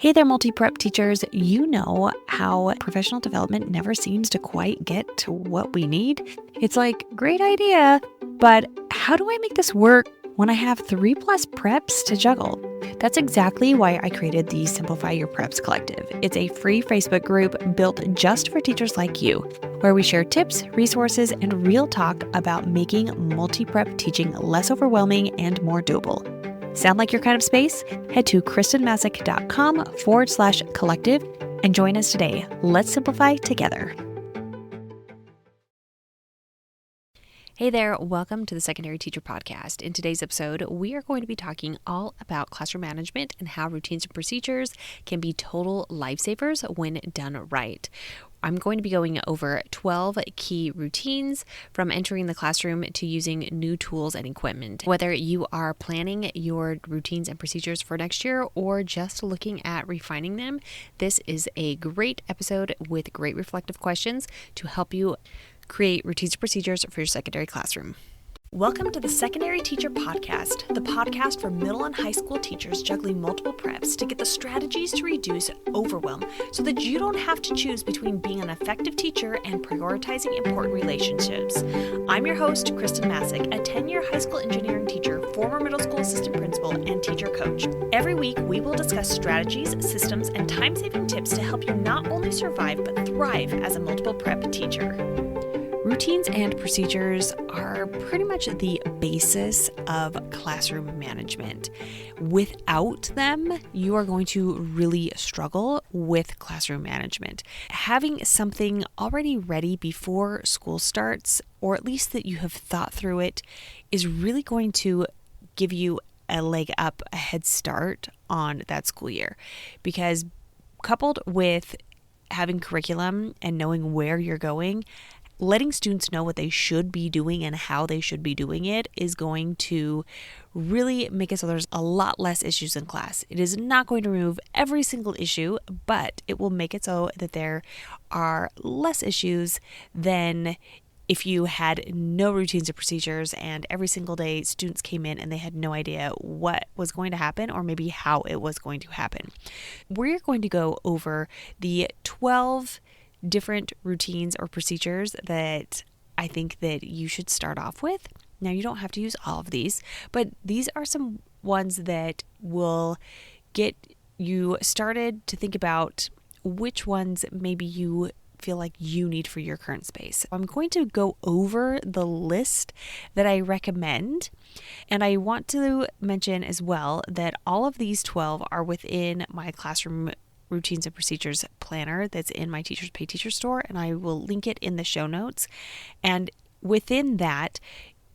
Hey there, multi-prep teachers. You know how professional development never seems to quite get to what we need? It's like, great idea, but how do I make this work when I have 3+ preps to juggle? That's exactly why I created the Simplify Your Preps Collective. It's a free Facebook group built just for teachers like you, where we share tips, resources, and real talk about making multi-prep teaching less overwhelming and more doable. Sound like your kind of space? Head to kristenmasick.com/collective and join us today. Let's simplify together. Hey there, welcome to the Secondary Teacher Podcast. In today's episode, we are going to be talking all about classroom management and how routines and procedures can be total lifesavers when done right. I'm going to be going over 12 key routines from entering the classroom to using new tools and equipment. Whether you are planning your routines and procedures for next year or just looking at refining them, this is a great episode with great reflective questions to help you create routines and procedures for your secondary classroom. Welcome to the Secondary Teacher Podcast, the podcast for middle and high school teachers juggling multiple preps to get the strategies to reduce overwhelm so that you don't have to choose between being an effective teacher and prioritizing important relationships. I'm your host, Kristen Masick, a 10-year high school engineering teacher, former middle school assistant principal, and teacher coach. Every week, we will discuss strategies, systems, and time-saving tips to help you not only survive but thrive as a multiple prep teacher. Routines and procedures are pretty much the basis of classroom management. Without them, you are going to really struggle with classroom management. Having something already ready before school starts, or at least that you have thought through it, is really going to give you a leg up, a head start on that school year. Because coupled with having curriculum and knowing where you're going, letting students know what they should be doing and how they should be doing it is going to really make it so there's a lot less issues in class. It is not going to remove every single issue, but it will make it so that there are less issues than if you had no routines or procedures and every single day students came in and they had no idea what was going to happen or maybe how it was going to happen. We're going to go over the 12 different routines or procedures that I think that you should start off with. Now, you don't have to use all of these, but these are some ones that will get you started to think about which ones maybe you feel like you need for your current space. I'm going to go over the list that I recommend, and I want to mention as well that all of these 12 are within my classroom routines and procedures planner that's in my Teachers Pay Teacher store, and I will link it in the show notes. And within that,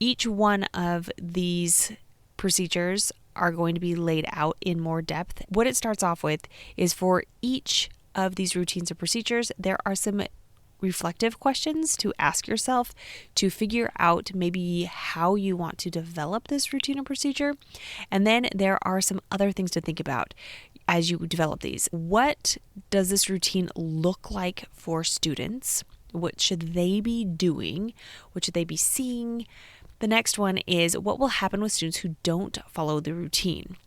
each one of these procedures are going to be laid out in more depth. What it starts off with is for each of these routines and procedures, there are some reflective questions to ask yourself to figure out maybe how you want to develop this routine or procedure. And then there are some other things to think about as you develop these. What does this routine look like for students? What should they be doing? What should they be seeing? The next one is what will happen with students who don't follow the routine?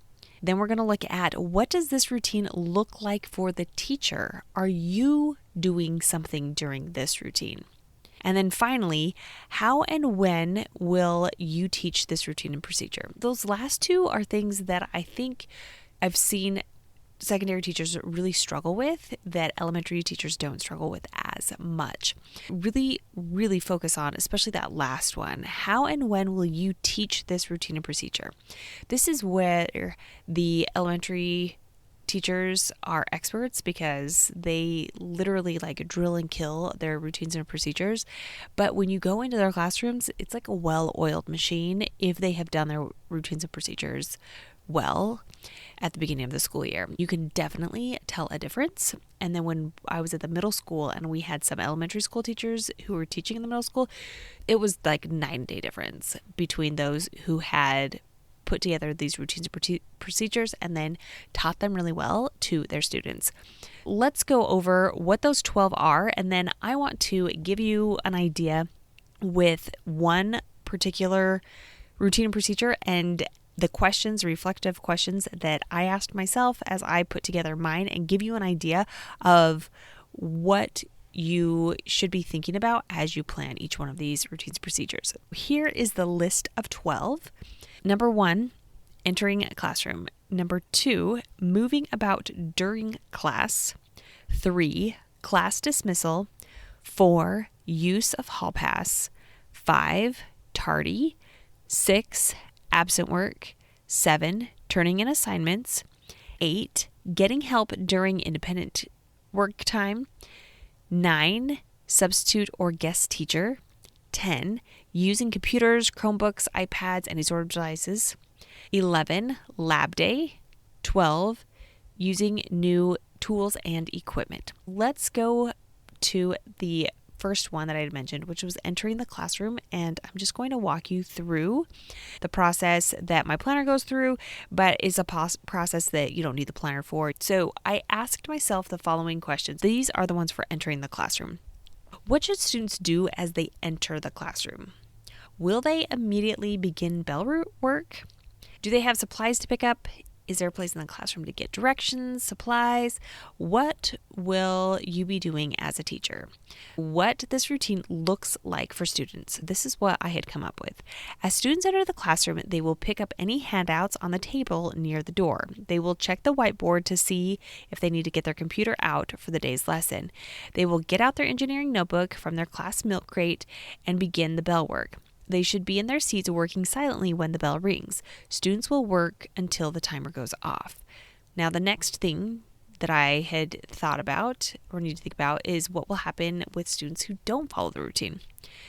Then we're going to look at what does this routine look like for the teacher? Are you doing something during this routine? And then finally, how and when will you teach this routine and procedure? Those last two are things that I think I've seen secondary teachers really struggle with that elementary teachers don't struggle with as much. Really focus on, especially that last one. How and when will you teach this routine and procedure? This is where the elementary teachers are experts because they literally like drill and kill their routines and procedures. But when you go into their classrooms, it's like a well-oiled machine if they have done their routines and procedures well at the beginning of the school year. You can definitely tell a difference. And then when I was at the middle school and we had some elementary school teachers who were teaching in the middle school, it was like night and day difference between those who had put together these routines and procedures and then taught them really well to their students. Let's go over what those 12 are, and then I want to give you an idea with one particular routine and procedure and the questions, reflective questions that I asked myself as I put together mine, and give you an idea of what you should be thinking about as you plan each one of these routines procedures. Here is the list of 12. Number 1, entering a classroom. Number 2, moving about during class. 3, class dismissal. 4, use of hall pass. 5, tardy. 6, absent work. 7, turning in assignments. 8, getting help during independent work time. 9, substitute or guest teacher. 10, using computers, Chromebooks, iPads, and assorted devices. 11, lab day. 12, using new tools and equipment. Let's go to the first one that I had mentioned, which was entering the classroom. And I'm just going to walk you through the process that my planner goes through, but it's a process that you don't need the planner for. So I asked myself the following questions. These are the ones for entering the classroom. What should students do as they enter the classroom? Will they immediately begin bell work? Do they have supplies to pick up? Is there a place in the classroom to get directions, supplies? What will you be doing as a teacher? What this routine looks like for students. This is what I had come up with. As students enter the classroom, they will pick up any handouts on the table near the door. They will check the whiteboard to see if they need to get their computer out for the day's lesson. They will get out their engineering notebook from their class milk crate and begin the bell work. They should be in their seats working silently when the bell rings. Students will work until the timer goes off. Now, the next thing that I had thought about or need to think about is what will happen with students who don't follow the routine.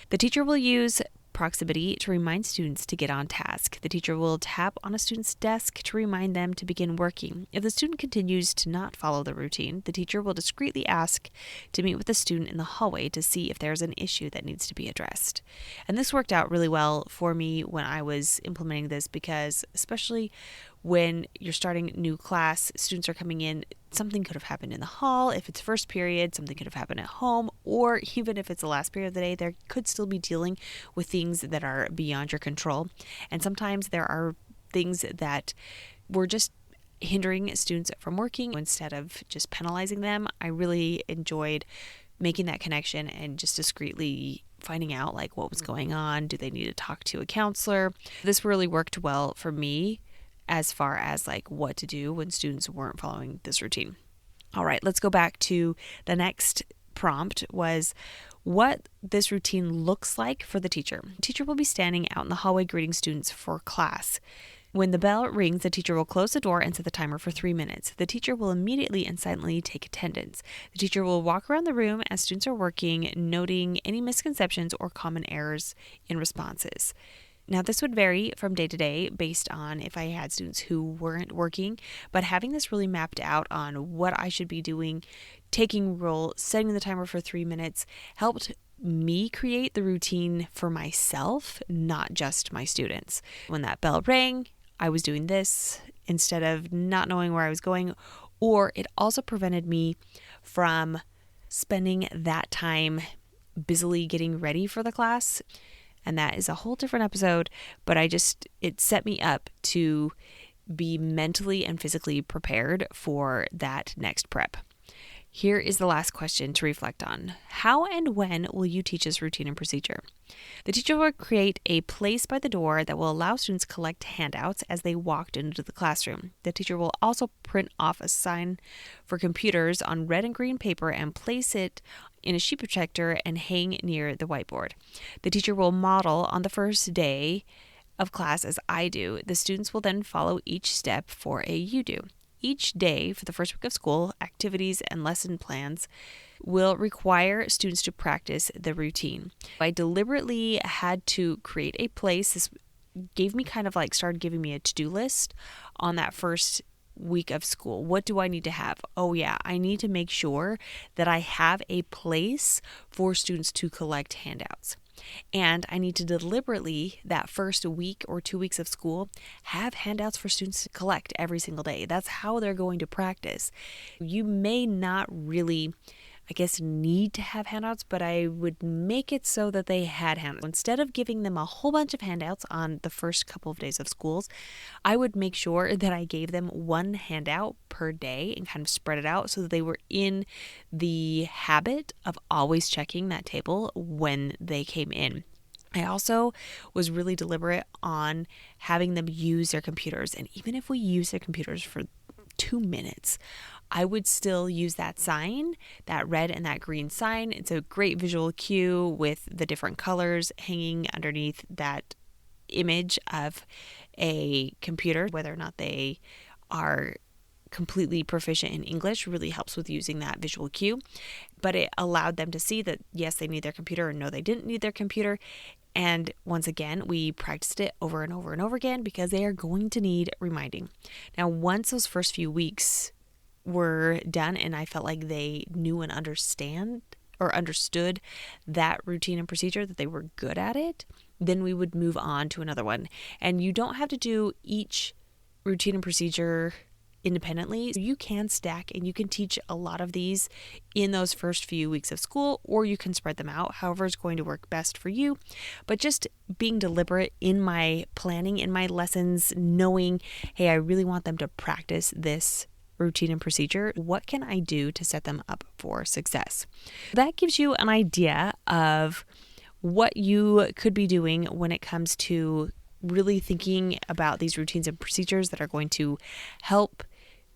The teacher will use proximity to remind students to get on task. The teacher will tap on a student's desk to remind them to begin working. If the student continues to not follow the routine, the teacher will discreetly ask to meet with the student in the hallway to see if there's an issue that needs to be addressed. And this worked out really well for me when I was implementing this, because especially when you're starting new class, students are coming in, something could have happened in the hall. If it's first period, something could have happened at home, or even if it's the last period of the day, there could still be dealing with things that are beyond your control. And sometimes there are things that were just hindering students from working instead of just penalizing them. I really enjoyed making that connection and just discreetly finding out like what was going on. Do they need to talk to a counselor? This really worked well for me as far as like what to do when students weren't following this routine. All right, let's go back to the next prompt was what this routine looks like for the teacher. The teacher will be standing out in the hallway greeting students for class. When the bell rings, the teacher will close the door and set the timer for 3 minutes. The teacher will immediately and silently take attendance. The teacher will walk around the room as students are working, noting any misconceptions or common errors in responses. Now, this would vary from day to day based on if I had students who weren't working, but having this really mapped out on what I should be doing, taking role, setting the timer for 3 minutes, helped me create the routine for myself, not just my students. When that bell rang, I was doing this instead of not knowing where I was going, or it also prevented me from spending that time busily getting ready for the class. And that is a whole different episode, but it set me up to be mentally and physically prepared for that next prep. Here is the last question to reflect on. How and when will you teach this routine and procedure? The teacher will create a place by the door that will allow students to collect handouts as they walked into the classroom. The teacher will also print off a sign for computers on red and green paper and place it in a sheet protector and hang near the whiteboard. The teacher will model on the first day of class as I do. The students will then follow each step for a you do. Each day for the first week of school, activities and lesson plans will require students to practice the routine. I deliberately had to create a place. This gave me started giving me a to-do list on that first week of school. What do I need to have? Oh yeah, I need to make sure that I have a place for students to collect handouts. And I need to deliberately, that first week or 2 weeks of school, have handouts for students to collect every single day. That's how they're going to practice. You may not really need to have handouts, but I would make it so that they had handouts. Instead of giving them a whole bunch of handouts on the first couple of days of schools, I would make sure that I gave them one handout per day and kind of spread it out so that they were in the habit of always checking that table when they came in. I also was really deliberate on having them use their computers. And even if we use their computers for 2 minutes, I would still use that sign, that red and that green sign. It's a great visual cue with the different colors hanging underneath that image of a computer. Whether or not they are completely proficient in English really helps with using that visual cue. But it allowed them to see that, yes, they need their computer, and no, they didn't need their computer. And once again, we practiced it over and over and over again because they are going to need reminding. Now, once those first few weeks were done and I felt like they knew and understood that routine and procedure, that they were good at it, then we would move on to another one. And you don't have to do each routine and procedure independently. You can stack and you can teach a lot of these in those first few weeks of school, or you can spread them out, however is going to work best for you. But just being deliberate in my planning, in my lessons, knowing, hey, I really want them to practice this routine and procedure. What can I do to set them up for success? That gives you an idea of what you could be doing when it comes to really thinking about these routines and procedures that are going to help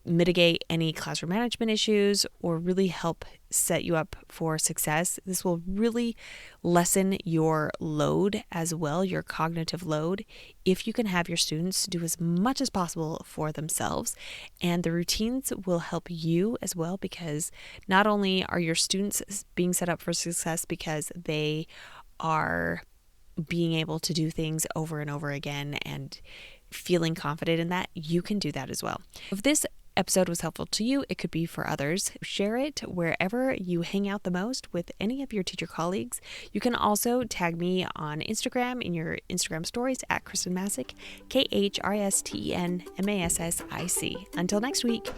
mitigate any classroom management issues or really help set you up for success. This will really lessen your load as well, your cognitive load, if you can have your students do as much as possible for themselves. And the routines will help you as well, because not only are your students being set up for success because they are being able to do things over and over again and feeling confident in that, you can do that as well. If this episode was helpful to you, it could be for others. Share it wherever you hang out the most with any of your teacher colleagues. You can also tag me on Instagram in your Instagram stories at Kristen Masick, KHRISTENMASSIC. Until next week.